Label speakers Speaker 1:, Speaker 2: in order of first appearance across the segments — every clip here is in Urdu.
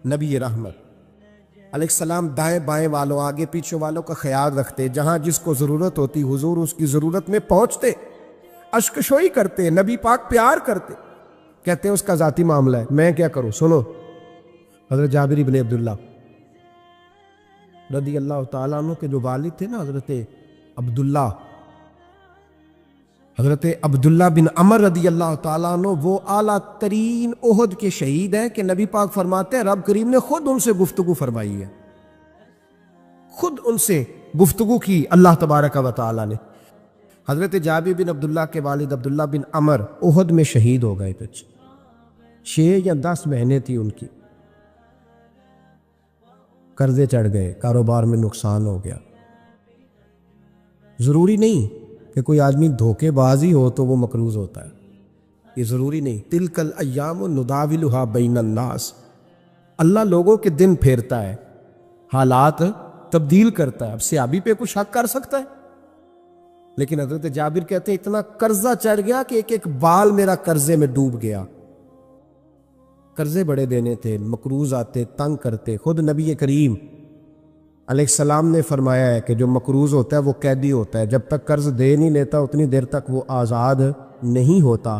Speaker 1: نبی رحمت علیہ السلام دائیں بائیں والوں آگے پیچھے والوں کا خیال رکھتے، جہاں جس کو ضرورت ہوتی حضور اس کی ضرورت میں پہنچتے، اشکشوئی کرتے، نبی پاک پیار کرتے، کہتے ہیں اس کا ذاتی معاملہ ہے، میں کیا کروں؟ سنو، حضرت جابر بن عبداللہ رضی اللہ تعالیٰ عنہ کے جو والد تھے نا، حضرت عبداللہ بن عمر رضی اللہ تعالیٰ عنہ، وہ اعلیٰ ترین احد کے شہید ہیں کہ نبی پاک فرماتے ہیں رب کریم نے خود ان سے گفتگو فرمائی ہے، خود ان سے گفتگو کی اللہ تبارک و تعالیٰ نے۔ حضرت جابر بن عبداللہ کے والد عبداللہ بن عمر احد میں شہید ہو گئے تھے، 6 یا 10 مہینے تھی ان کی، قرضے چڑھ گئے، کاروبار میں نقصان ہو گیا۔ ضروری نہیں کہ کوئی آدمی دھوکے بازی ہو تو وہ مقروض ہوتا ہے، یہ ضروری نہیں۔ تلک الایام نداولھا بین الناس، اللہ لوگوں کے دن پھیرتا ہے، حالات تبدیل کرتا ہے۔ اب صحابی پہ کچھ شک کر سکتا ہے؟ لیکن حضرت جابر کہتے ہیں اتنا قرضہ چڑھ گیا کہ ایک ایک بال میرا قرضے میں ڈوب گیا۔ قرضے بڑے دینے تھے، مقروض آتے، تنگ کرتے۔ خود نبی کریم علیہ السلام نے فرمایا ہے کہ جو مقروض ہوتا ہے وہ قیدی ہوتا ہے، جب تک قرض دے نہیں لیتا اتنی دیر تک وہ آزاد نہیں ہوتا۔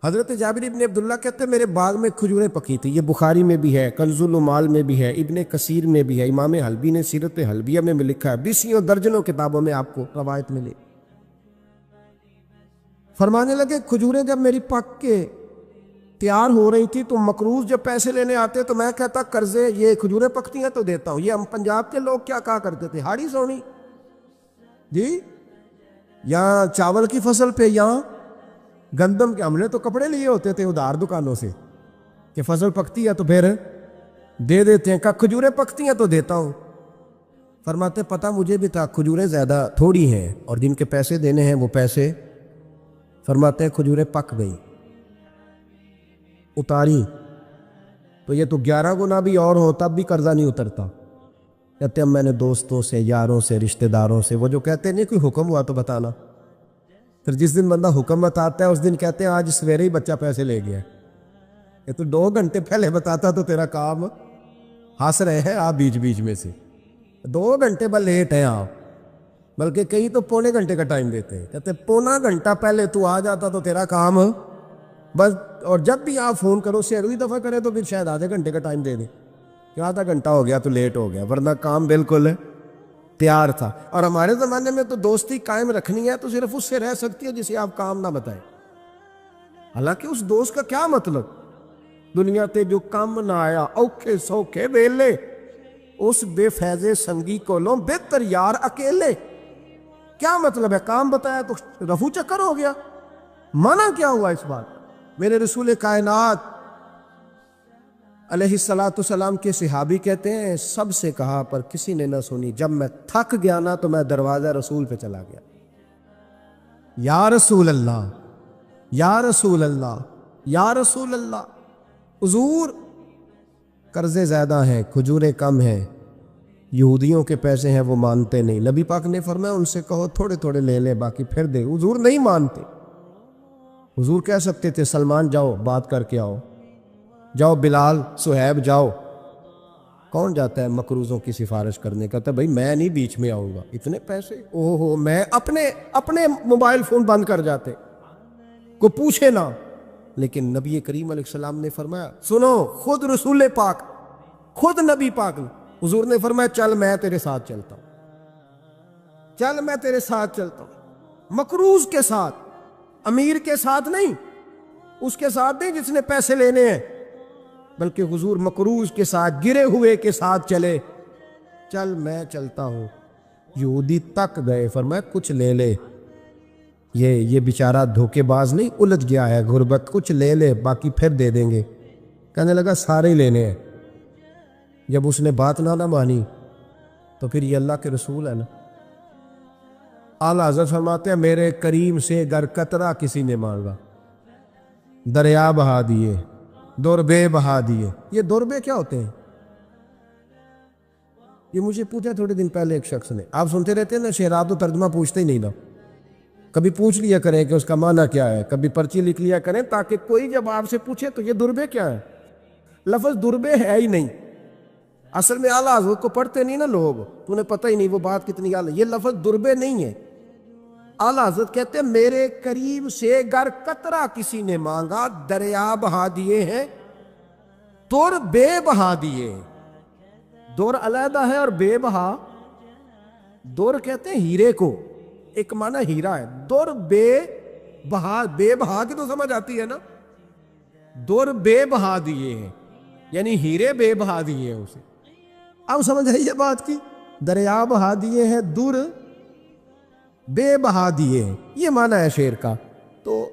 Speaker 1: حضرت جابر ابن عبداللہ کہتے ہیں میرے باغ میں کھجوریں پکی تھی، یہ بخاری میں بھی ہے، کنز العمال میں بھی ہے، ابن کثیر میں بھی ہے، امام حلبی نے سیرت حلبیہ میں بھی لکھا ہے، 20 درجنوں کتابوں میں آپ کو روایت ملے۔ فرمانے لگے کھجوریں جب میری پک کے تیار ہو رہی تھی تو مقروض جب پیسے لینے آتے تو میں کہتا قرضے یہ کھجوریں پکتی ہیں تو دیتا ہوں۔ یہ ہم پنجاب کے لوگ کیا کہا کرتے تھے؟ ہاڑی سونی جی، یہاں چاول کی فصل پہ، یہاں گندم کے، ہم نے تو کپڑے لیے ہوتے تھے ادھار دکانوں سے کہ فصل پکتی ہے تو پھر دے دیتے ہیں، کہ کھجوریں پکتی ہیں تو دیتا ہوں۔ فرماتے پتہ مجھے بھی تھا کھجوریں زیادہ تھوڑی ہیں اور جن کے پیسے دینے ہیں وہ پیسے، فرماتے ہیں کھجوریں پک گئی، اتاری تو یہ تو 11 گنا بھی اور ہو تب بھی قرضہ نہیں اترتا۔ کہتے ہیں میں نے دوستوں سے، یاروں سے، رشتہ داروں سے، وہ جو کہتے ہیں نہیں کوئی حکم ہوا تو بتانا، پھر جس دن بندہ حکم بتاتا ہے اس دن کہتے ہیں آج سویرے ہی بچہ پیسے لے گیا، یہ تو 2 گھنٹے پہلے بتاتا تو تیرا کام، ہنس رہے ہیں آپ بیچ بیچ میں سے، 2 گھنٹے بس لیٹ ہیں آپ، بلکہ کئی تو پونے گھنٹے کا ٹائم دیتے ہیں، کہتے ہیں پونا گھنٹہ پہلے تو آ جاتا تو تیرا کام بس، اور جب بھی آپ فون کرو سے اگلی دفعہ کرے تو پھر شاید آدھے گھنٹے کا ٹائم دے دیں کہ آدھا گھنٹہ ہو گیا تو لیٹ ہو گیا، ورنہ کام بالکل تیار تھا۔ اور ہمارے زمانے میں تو دوستی قائم رکھنی ہے تو صرف اس سے رہ سکتی ہے جسے آپ کام نہ بتائیں، حالانکہ اس دوست کا کیا مطلب؟ دنیا تے جو کام نہ آیا اوکھے سوکھے ویلے، اس بے فیضے سنگی کولوں بہتر یار اکیلے، کیا مطلب ہے؟ کام بتایا تو رفو چکر ہو گیا، منع کیا ہوا اس بات؟ میرے رسول کائنات علیہ السلام کے صحابی کہتے ہیں سب سے کہا پر کسی نے نہ سنی، جب میں تھک گیا نا تو میں دروازہ رسول پہ چلا گیا، یا رسول اللہ، یا رسول اللہ، یا رسول اللہ، حضور قرضے زیادہ ہیں، کھجوریں کم ہیں، یہودیوں کے پیسے ہیں وہ مانتے نہیں، نبی پاک نے فرمایا ان سے کہو تھوڑے تھوڑے لے لے باقی پھر دے، حضور نہیں مانتے۔ حضور کہہ سکتے تھے سلمان جاؤ بات کر کے آؤ، جاؤ بلال، صہیب جاؤ، کون جاتا ہے مقروضوں کی سفارش کرنے؟ کہتا ہے بھائی میں نہیں بیچ میں آؤں گا، اتنے پیسے اوہ ہو، میں اپنے موبائل فون بند کر جاتے، کوئی پوچھے نہ۔ لیکن نبی کریم علیہ السلام نے فرمایا سنو، خود رسول پاک، خود نبی پاک نے، حضور نے فرمایا چل میں تیرے ساتھ چلتا ہوں، چل میں تیرے ساتھ چلتا ہوں، مقروض کے ساتھ، امیر کے ساتھ نہیں، اس کے ساتھ نہیں جس نے پیسے لینے ہیں، بلکہ حضور مقروض کے ساتھ، گرے ہوئے کے ساتھ چلے، چل میں چلتا ہوں۔ یہودی تک گئے، فرمایا کچھ لے لے، یہ بیچارہ دھوکے باز نہیں الجھ گیا ہے غربت، کچھ لے لے باقی پھر دے دیں گے۔ کہنے لگا سارے ہی لینے ہیں۔ جب اس نے بات نہ مانی تو پھر یہ اللہ کے رسول ہے نا۔ اعلیٰ حضرت فرماتے ہیں میرے کریم سے گر قطرہ کسی نے مانگا، دریا بہا دیے، دوربے بہا دیے۔ یہ دوربے کیا ہوتے ہیں؟ یہ مجھے پوچھا تھوڑے دن پہلے ایک شخص نے، آپ سنتے رہتے ہیں نا شعرات و ترجمہ پوچھتے ہی نہیں نا، کبھی پوچھ لیا کریں کہ اس کا معنی کیا ہے، کبھی پرچی لکھ لیا کریں تاکہ کوئی جب آپ سے پوچھے تو یہ دوربے کیا ہے۔ لفظ دربے ہے ہی نہیں، اصل میں اعلیٰ حضرت کو پڑھتے نہیں نا لوگ، تو انہیں پتہ ہی نہیں وہ بات کتنی اعلیٰ، یہ لفظ دربے نہیں ہے۔ اعلیٰ حضرت کہتے ہیں میرے قریب سے گر قطرہ کسی نے مانگا دریا بہا دیے ہیں، در بے بہا دیے۔ در علیحدہ ہے اور بے بہا، در کہتے ہیں ہیرے کو، ایک معنی ہیرا ہے، در بے بہا، بے بہا کی تو سمجھ آتی ہے نا، در بے بہا دیے ہیں یعنی ہیرے بے بہا دیے ہیں اسے۔ اب سمجھ آئی یہ بات کی، دریا بہا دیے ہیں، در بے بہا دیے ہیں، یہ معنی ہے شعر کا۔ تو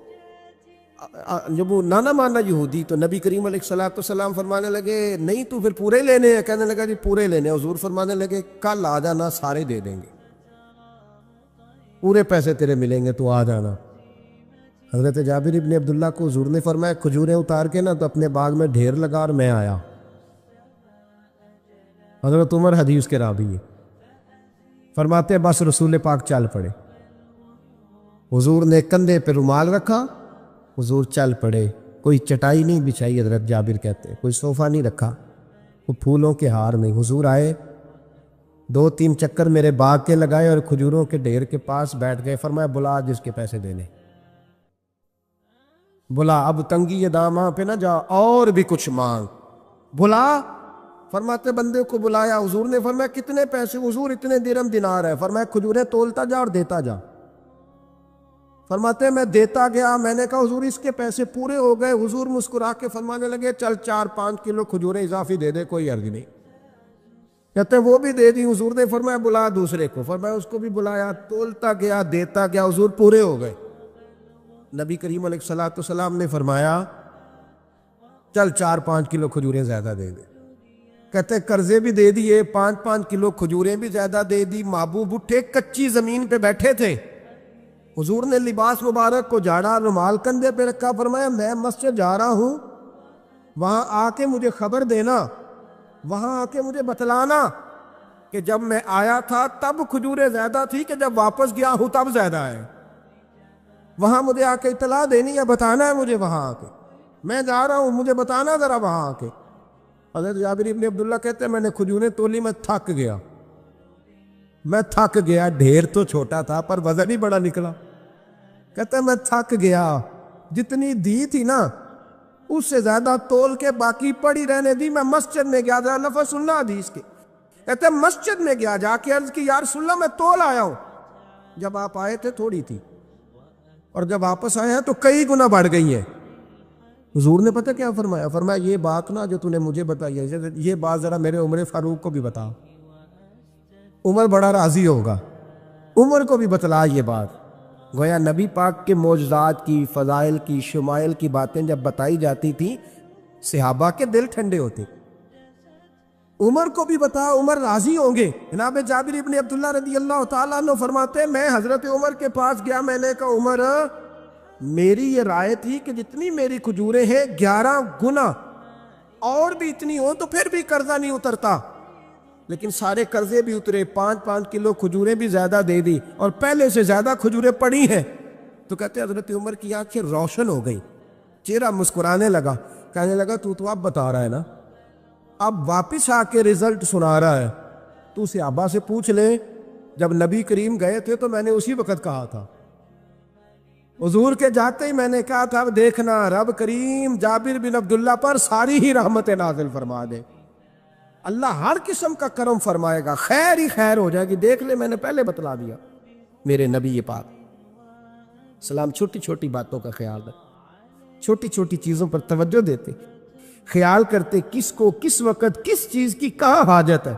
Speaker 1: جب وہ نانا مانا یہودی تو نبی کریم علیہ الصلوۃ والسلام فرمانے لگے نہیں تو پھر پورے لینے ہیں، کہنے لگا جی پورے لینے ہیں۔ حضور فرمانے لگے کل آ جانا سارے دے دیں گے، پورے پیسے تیرے ملیں گے، تو آ جانا۔ حضرت جابر ابن عبداللہ کو حضور نے فرمایا کھجوریں اتار کے نا تو اپنے باغ میں ڈھیر لگا اور میں آیا۔ حضرت عمر حدیث کے راوی ہے، فرماتے ہیں بس رسول پاک چل پڑے، حضور نے کندھے پہ رومال رکھا، حضور چل پڑے، کوئی چٹائی نہیں بچھائی، حضرت جابر کہتے ہیں کوئی صوفہ نہیں رکھا، وہ پھولوں کے ہار نہیں۔ حضور آئے، 2-3 چکر میرے باغ کے لگائے اور کھجوروں کے ڈھیر کے پاس بیٹھ گئے، فرمایا بلا جس کے پیسے دینے، بلا، اب تنگی یہ داماں پہ نہ جا، اور بھی کچھ مانگ، بلا۔ فرماتے بندے کو بلایا، حضور نے فرمایا کتنے پیسے؟ حضور اتنے درہم دینار ہے۔ فرمایا کھجوریں تولتا جا اور دیتا جا۔ فرماتے میں دیتا گیا، میں نے کہا حضور اس کے پیسے پورے ہو گئے۔ حضور مسکرا کے فرمانے لگے چل 4-5 کلو کھجوریں اضافی دے دے، کوئی عرض نہیں۔ کہتے ہیں وہ بھی دے دی۔ حضور نے فرمایا بلا دوسرے کو، فرمایا اس کو بھی بلایا، تولتا گیا، دیتا گیا، حضور پورے ہو گئے۔ نبی کریم علیہ الصلوۃ والسلام نے فرمایا چل 4-5 کلو کھجوریں زیادہ دے دے۔ کہتے ہیں قرضے بھی دے دیے، 5-5 کلو کھجوریں بھی زیادہ دے دی۔ محبوب اٹھے، کچی زمین پہ بیٹھے تھے، حضور نے لباس مبارک کو جھاڑا، رومال کندھے پہ رکھا، فرمایا میں مسجد جا رہا ہوں، وہاں آ کے مجھے خبر دینا، وہاں آ کے مجھے بتلانا کہ جب میں آیا تھا تب کھجوریں زیادہ تھی کہ جب واپس گیا ہوں تب زیادہ ہے۔ وہاں مجھے آ کے اطلاع دینی ہے، بتانا ہے مجھے، وہاں آ کے میں جا رہا ہوں، مجھے بتانا ذرا وہاں آ کے۔ حضرت جابر ابن عبداللہ کہتے ہیں میں نے کھجوریں تولی، میں تھک گیا، میں تھک گیا، ڈھیر تو چھوٹا تھا پر وزن ہی بڑا نکلا۔ کہتے ہیں میں تھک گیا، جتنی دی تھی نا اس سے زیادہ تول کے باقی پڑی رہنے دی۔ میں مسجد میں گیا، ذرا لفظ سننا حدیث کے، کہتے ہیں مسجد میں گیا، جا کے عرض کی یا رسول اللہ میں تول آیا ہوں، جب آپ آئے تھے تھوڑی تھی اور جب واپس آئے ہیں تو کئی گنا بڑھ گئی ہیں۔ حضور نے پتہ کیا فرمایا؟ فرمایا یہ بات نا جو تو نے مجھے بتائی ہے، یہ بات ذرا میرے عمر فاروق کو بھی بتا، عمر بڑا راضی ہوگا، عمر کو بھی بتلا یہ بات۔ گویا نبی پاک کے معجزات کی، فضائل کی، شمائل کی باتیں جب بتائی جاتی تھیں صحابہ کے دل ٹھنڈے ہوتے۔ عمر کو بھی بتا، عمر راضی ہوں گے۔ جناب جابر ابن عبداللہ رضی اللہ تعالیٰ عنہ فرماتے ہیں میں حضرت عمر کے پاس گیا، میں نے کہا عمر میری یہ رائے تھی کہ جتنی میری کھجوریں ہیں 11 گنا اور بھی اتنی ہو تو پھر بھی قرضہ نہیں اترتا، لیکن سارے قرضے بھی اترے، 5-5 کلو کھجوریں بھی زیادہ دے دی اور پہلے سے زیادہ کھجوریں پڑی ہیں۔ تو کہتے ہیں حضرت عمر کی آنکھیں روشن ہو گئی، چہرہ مسکرانے لگا، کہنے لگا تو اب بتا رہا ہے نا، اب واپس آ کے رزلٹ سنا رہا ہے، تو صحابہ سے پوچھ لے جب نبی کریم گئے تھے تو میں نے اسی وقت کہا تھا، حضور کے جاتے ہی میں نے کہا تھا اب دیکھنا رب کریم جابر بن عبداللہ پر ساری ہی رحمت نازل فرما دے، اللہ ہر قسم کا کرم فرمائے گا، خیر ہی خیر ہو جائے گی، دیکھ لے میں نے پہلے بتلا دیا۔ میرے نبی پاک سلام چھوٹی چھوٹی باتوں کا خیال رکھ، چھوٹی چھوٹی چیزوں پر توجہ دیتے، خیال کرتے کس کو کس وقت کس چیز کی کہاں حاجت ہے،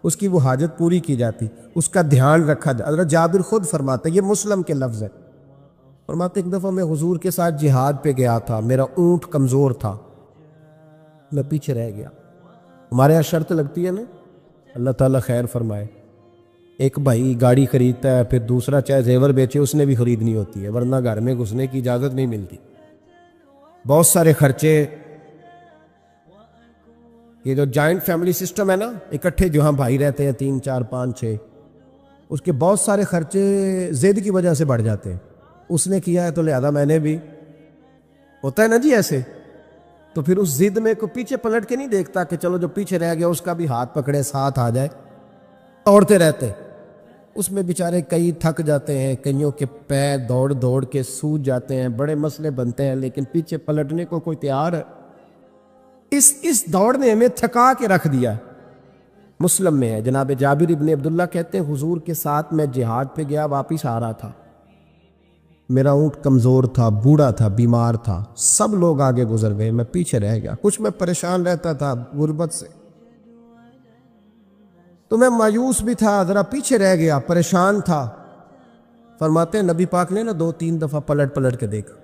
Speaker 1: اس کی وہ حاجت پوری کی جاتی، اس کا دھیان رکھا جاتا۔ حضرت جابر خود فرماتے، یہ مسلم کے لفظ ہے، فرماتے ایک دفعہ میں حضور کے ساتھ جہاد پہ گیا تھا، میرا اونٹ کمزور تھا، میں پیچھے رہ گیا۔ ہمارے یہاں شرط لگتی ہے نا، اللہ تعالیٰ خیر فرمائے، ایک بھائی گاڑی خریدتا ہے پھر دوسرا چاہے زیور بیچے اس نے بھی خریدنی ہوتی ہے، ورنہ گھر میں گھسنے کی اجازت نہیں ملتی، بہت سارے خرچے۔ یہ جو جوائنٹ فیملی سسٹم ہے نا، اکٹھے جہاں بھائی رہتے ہیں 3 4 5 6، اس کے بہت سارے خرچے ضد کی وجہ سے بڑھ جاتے ہیں، اس نے کیا ہے تو لہذا میں نے بھی، ہوتا ہے نا جی ایسے، تو پھر اس ضد میں کوئی پیچھے پلٹ کے نہیں دیکھتا کہ چلو جو پیچھے رہ گیا اس کا بھی ہاتھ پکڑے ساتھ آ جائے. دوڑتے رہتے. اس میں بیچارے کئی تھک جاتے ہیں, کئیوں کے پیر دوڑ دوڑ کے سوج جاتے ہیں, بڑے مسئلے بنتے ہیں, لیکن پیچھے پلٹنے کو کوئی تیار ہے؟ اس دوڑ نے ہمیں تھکا کے رکھ دیا. مسلم میں ہے, جناب جابر ابن عبداللہ کہتے ہیں حضور کے ساتھ میں جہاد پہ گیا, واپس آ رہا تھا. میرا اونٹ کمزور تھا, بوڑھا تھا, بیمار تھا, سب لوگ آگے گزر گئے, میں پیچھے رہ گیا. کچھ میں پریشان رہتا تھا غربت سے, تو میں مایوس بھی تھا, ذرا پیچھے رہ گیا, پریشان تھا. فرماتے ہیں نبی پاک نے 2-3 دفعہ پلٹ کے دیکھا,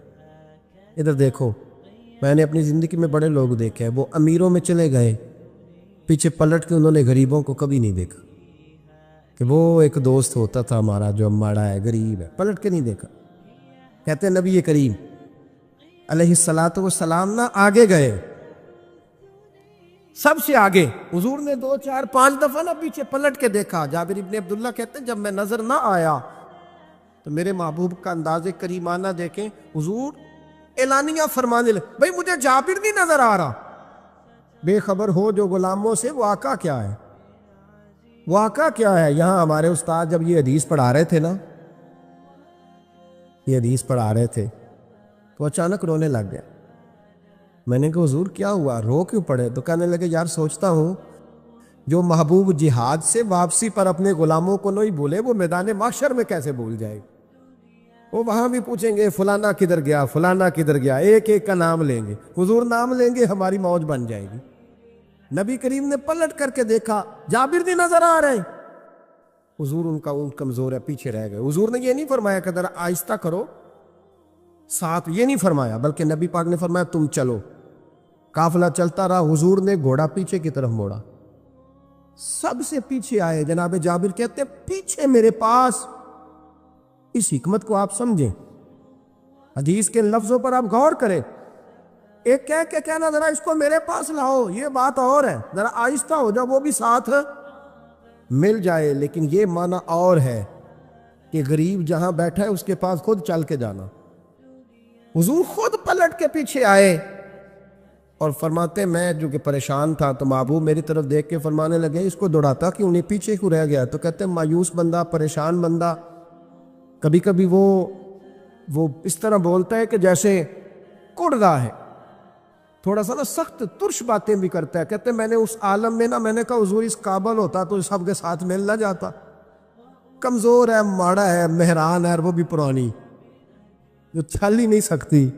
Speaker 1: ادھر دیکھو. میں نے اپنی زندگی میں بڑے لوگ دیکھے ہیں, وہ امیروں میں چلے گئے, پیچھے پلٹ کے انہوں نے غریبوں کو کبھی نہیں دیکھا کہ وہ ایک دوست ہوتا تھا ہمارا جو ماڑا ہے, غریب ہے, پلٹ کے نہیں دیکھا. کہتے ہیں نبی کریم علیہ الصلاۃ والسلام نہ آگے گئے, سب سے آگے. حضور نے 2-4-5 دفعہ نہ پیچھے پلٹ کے دیکھا. جابر ابن عبداللہ کہتے ہیں جب میں نظر نہ آیا تو میرے محبوب کا انداز کریمانہ دیکھیں, حضور اعلانیہ فرمانے لگے, بھئی مجھے جابر نہیں نظر آ رہا. بے خبر ہو جو غلاموں سے, وہ آقا کیا ہے, وہ آقا کیا ہے. یہاں ہمارے استاد جب یہ حدیث پڑھا رہے تھے نا, یہ حدیث پڑھا رہے تھے تو اچانک رونے لگ گیا. میں نے کہا حضور کیا ہوا, رو کیوں پڑے؟ تو کہنے لگے یار سوچتا ہوں جو محبوب جہاد سے واپسی پر اپنے غلاموں کو نہیں بھولے, وہ میدان محشر میں کیسے بھول جائے. وہ وہاں بھی پوچھیں گے فلانا کدھر گیا, فلانا کدھر گیا, ایک ایک کا نام لیں گے. حضور نام لیں گے, ہماری موج بن جائے گی. نبی کریم نے پلٹ کر کے دیکھا, جابر نہیں نظر آ رہے. حضور ان کا اونٹ کمزور ہے, پیچھے رہ گئے. حضور نے یہ نہیں فرمایا کہ ذرا آہستہ کرو ساتھ, یہ نہیں فرمایا, بلکہ نبی پاک نے فرمایا تم چلو. قافلہ چلتا رہا, حضور نے گھوڑا پیچھے کی طرف موڑا, سب سے پیچھے آئے. جناب جابر کہتے ہیں پیچھے میرے پاس. اس حکمت کو آپ سمجھیں, حدیث کے لفظوں پر آپ غور کریں. ایک کہہ کے کہنا ذرا اس کو میرے پاس لاؤ, یہ بات اور ہے, ذرا آہستہ ہو جا, وہ بھی ساتھ مل جائے. لیکن یہ معنی اور ہے کہ غریب جہاں بیٹھا ہے اس کے پاس خود چل کے جانا. حضور خود پلٹ کے پیچھے آئے اور فرماتے میں جو کہ پریشان تھا تو محبوب میری طرف دیکھ کے فرمانے لگے اس کو دوڑاتا کیوں نہیں, پیچھے کیوں رہ گیا. تو کہتے ہیں مایوس بندہ, پریشان بندہ کبھی کبھی وہ اس طرح بولتا ہے کہ جیسے کڑ رہا ہے, تھوڑا سا نا سخت ترش باتیں بھی کرتا ہے. کہتے ہیں میں نے اس عالم میں نا, میں نے کہا حضور اس قابل ہوتا تو سب کے ساتھ مل نہ جاتا. کمزور ہے, ماڑا ہے, مہران ہے, وہ بھی پرانی, جو چل ہی نہیں سکتی.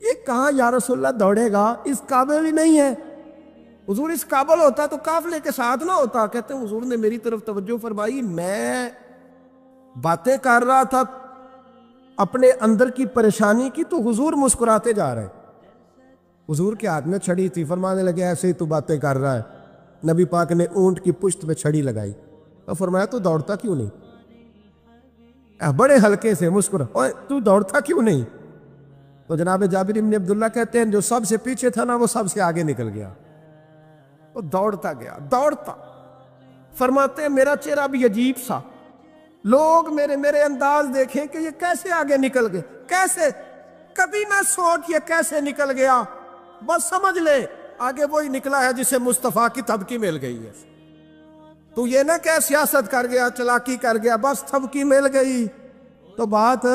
Speaker 1: یہ کہاں یا رسول اللہ دوڑے گا, اس قابل ہی نہیں ہے. حضور اس قابل ہوتا تو قافلے کے ساتھ نہ ہوتا. کہتے ہیں حضور نے میری طرف توجہ فرمائی, میں باتیں کر رہا تھا اپنے اندر کی پریشانی کی, تو حضور مسکراتے جا رہے. حضور کے ہاتھ میں چھڑی تھی, فرمانے لگے ایسے ہی تو باتیں کر رہا ہے. نبی پاک نے اونٹ کی پشت پہ چھڑی لگائی اور فرمایا تو دوڑتا کیوں نہیں, بڑے ہلکے سے مسکرا, اوے تو دوڑتا کیوں نہیں. تو جناب جابر ابن عبداللہ کہتے ہیں جو سب سے پیچھے تھا نا وہ سب سے آگے نکل گیا, وہ دوڑتا گیا دوڑتا. فرماتے ہیں میرا چہرہ بھی عجیب سا, لوگ میرے انداز دیکھیں کہ یہ کیسے آگے نکل گئے, کیسے, کبھی نہ سوچ یہ کیسے نکل گیا, بس سمجھ لے آگے وہی نکلا ہے جسے مصطفیٰ کی تھبکی مل گئی ہے. تو یہ نہ کہ سیاست کر گیا, چلاکی کر گیا, بس تھبکی مل گئی تو بات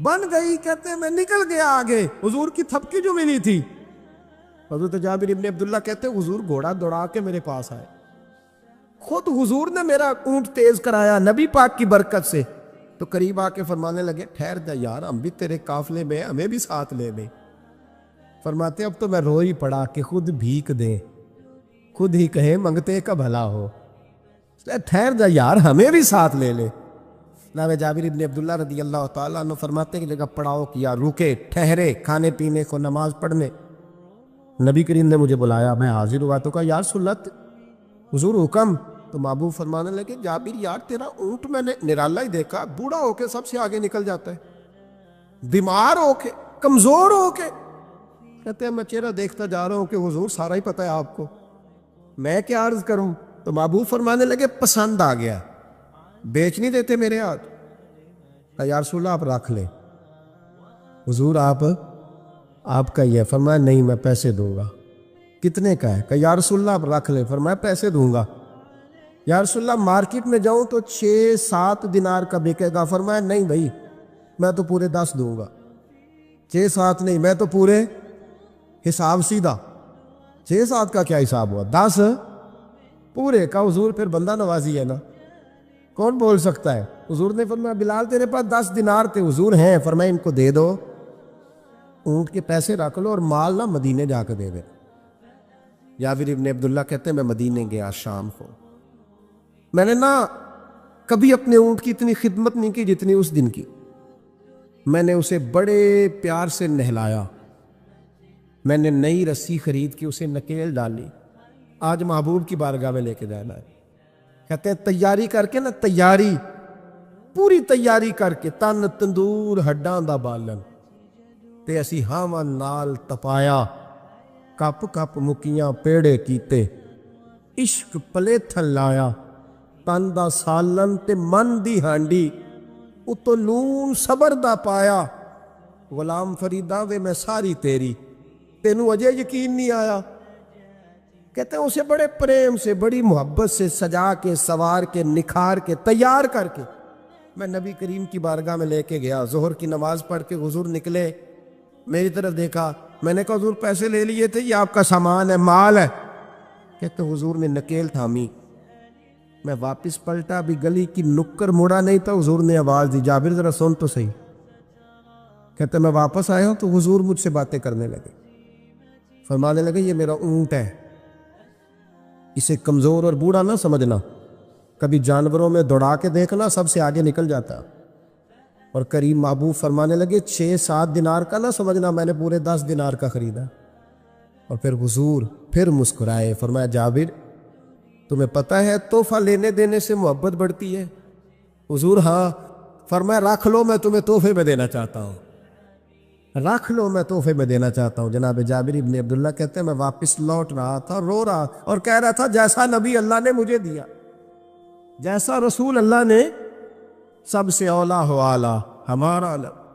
Speaker 1: بن گئی. کہتے ہیں میں نکل گیا آگے, حضور کی تھبکی جو ملی تھی. حضرت جابر ابن عبداللہ کہتے ہیں حضور گھوڑا دوڑا کے میرے پاس آئے, خود حضور نے میرا اونٹ تیز کرایا نبی پاک کی برکت سے. تو قریب آ کے فرمانے لگے ٹھہر جا یار, ہم بھی تیرے قافلے میں, ہمیں بھی ساتھ لے لے. فرماتے اب تو میں رو ہی پڑا کہ خود بھیک دے, خود ہی کہے منگتے کا بھلا ہو, ٹھہر جا یار ہمیں بھی ساتھ لے لے. جناب جابر ابن عبداللہ رضی اللہ تعالیٰ عنہ فرماتے کہ جگہ پڑاؤ کیا, رکے, ٹھہرے کھانے پینے کو, نماز پڑھنے. نبی کریم نے مجھے بلایا, میں حاضر ہوا تو کہا یا رسول اللہ حضور حکم. تو محبوب فرمانے لگے جابر یار تیرا اونٹ میں نے نرالا ہی دیکھا, بوڑھا ہو کے سب سے آگے نکل جاتا ہے, بیمار ہو کے, کمزور ہو کے. کہتے ہیں میں چہرہ دیکھتا جا رہا ہوں کہ حضور سارا ہی پتہ ہے آپ کو, میں کیا عرض کروں. تو محبوب فرمانے لگے پسند آ گیا, بیچ نہیں دیتے میرے ہاتھ. یا رسول اللہ آپ رکھ لیں, حضور آپ کا یہ؟ فرمایا نہیں میں پیسے دوں گا۔ کتنے کا ہے؟ کہ یا رسول اللہ آپ رکھ لیں۔ فرمایا پیسے دوں گا۔ یا رسول اللہ مارکیٹ میں جاؤں تو 6-7 دینار کا بکے گا۔ فرمایا نہیں بھائی میں تو پورے 10 دوں گا۔ 6-7 نہیں، میں تو پورے حساب سیدھا 6-7 کا کیا حساب ہوا، 10 پورے کا۔ حضور پھر بندہ نوازی ہے نا، کون بول سکتا ہے؟ حضور نے فرمایا بلال تیرے پاس 10 دینار تھے؟ حضور ہیں۔ فرمایا ان کو دے دو، اونٹ کے پیسے رکھ لو اور مال نہ مدینے جا کے دے دے۔ جابر ابن عبداللہ کہتے ہیں میں مدینے گیا شام کو، میں نے نا کبھی اپنے اونٹ کی اتنی خدمت نہیں کی جتنی اس دن کی۔ میں نے اسے بڑے پیار سے نہلایا، میں نے نئی رسی خرید کے اسے نکیل ڈالی، آج محبوب کی بارگاہ میں لے کے جانا ہے۔ کہتے ہیں تیاری کر کے نا، تیاری پوری تیاری کر کے، تن تندور ہڈاں دا بالن تے اسی ہاواں نال تپایا، کپ کپ مکیاں پیڑے کیتے، عشق پلے تھن لایا، تن دا سالن تے من دی ہانڈی، اتو نون صبر دا پایا، غلام فریدا وے میں ساری تیری، تینوں اجے یقین نہیں آیا۔ کہتے ہیں اسے بڑے پریم سے، بڑی محبت سے سجا کے، سوار کے، نکھار کے، تیار کر کے میں نبی کریم کی بارگاہ میں لے کے گیا۔ ظہر کی نماز پڑھ کے حضور نکلے، میری طرف دیکھا، میں نے کہا حضور پیسے لے لیے تھے، یہ آپ کا سامان ہے، مال ہے؟ کہتے حضور نے نکیل تھامی، میں واپس پلٹا، ابھی گلی کی نکر مڑا نہیں تھا، حضور نے آواز دی جابر ذرا سن تو صحیح۔ کہتے میں واپس آیا ہوں تو حضور مجھ سے باتیں کرنے لگے، فرمانے لگے یہ میرا اونٹ ہے، اسے کمزور اور بوڑھا نہ سمجھنا، کبھی جانوروں میں دوڑا کے دیکھنا سب سے آگے نکل جاتا۔ اور کریم محبوب فرمانے لگے 6-7 دینار کا نہ سمجھنا، میں نے پورے 10 دینار کا خریدا۔ اور پھر حضور پھر مسکرائے، فرمایا جابر تمہیں پتہ ہے تحفہ لینے دینے سے محبت بڑھتی ہے؟ حضور ہاں۔ فرمایا رکھ لو، میں تمہیں تحفے میں دینا چاہتا ہوں، رکھ لو میں تحفے میں دینا چاہتا ہوں۔ جناب جابر ابن عبداللہ کہتے ہیں میں واپس لوٹ رہا تھا، رو رہا اور کہہ رہا تھا جیسا نبی اللہ نے مجھے دیا، جیسا رسول اللہ نے، سب سے اولا ہو اعلیٰ ہمارا علم۔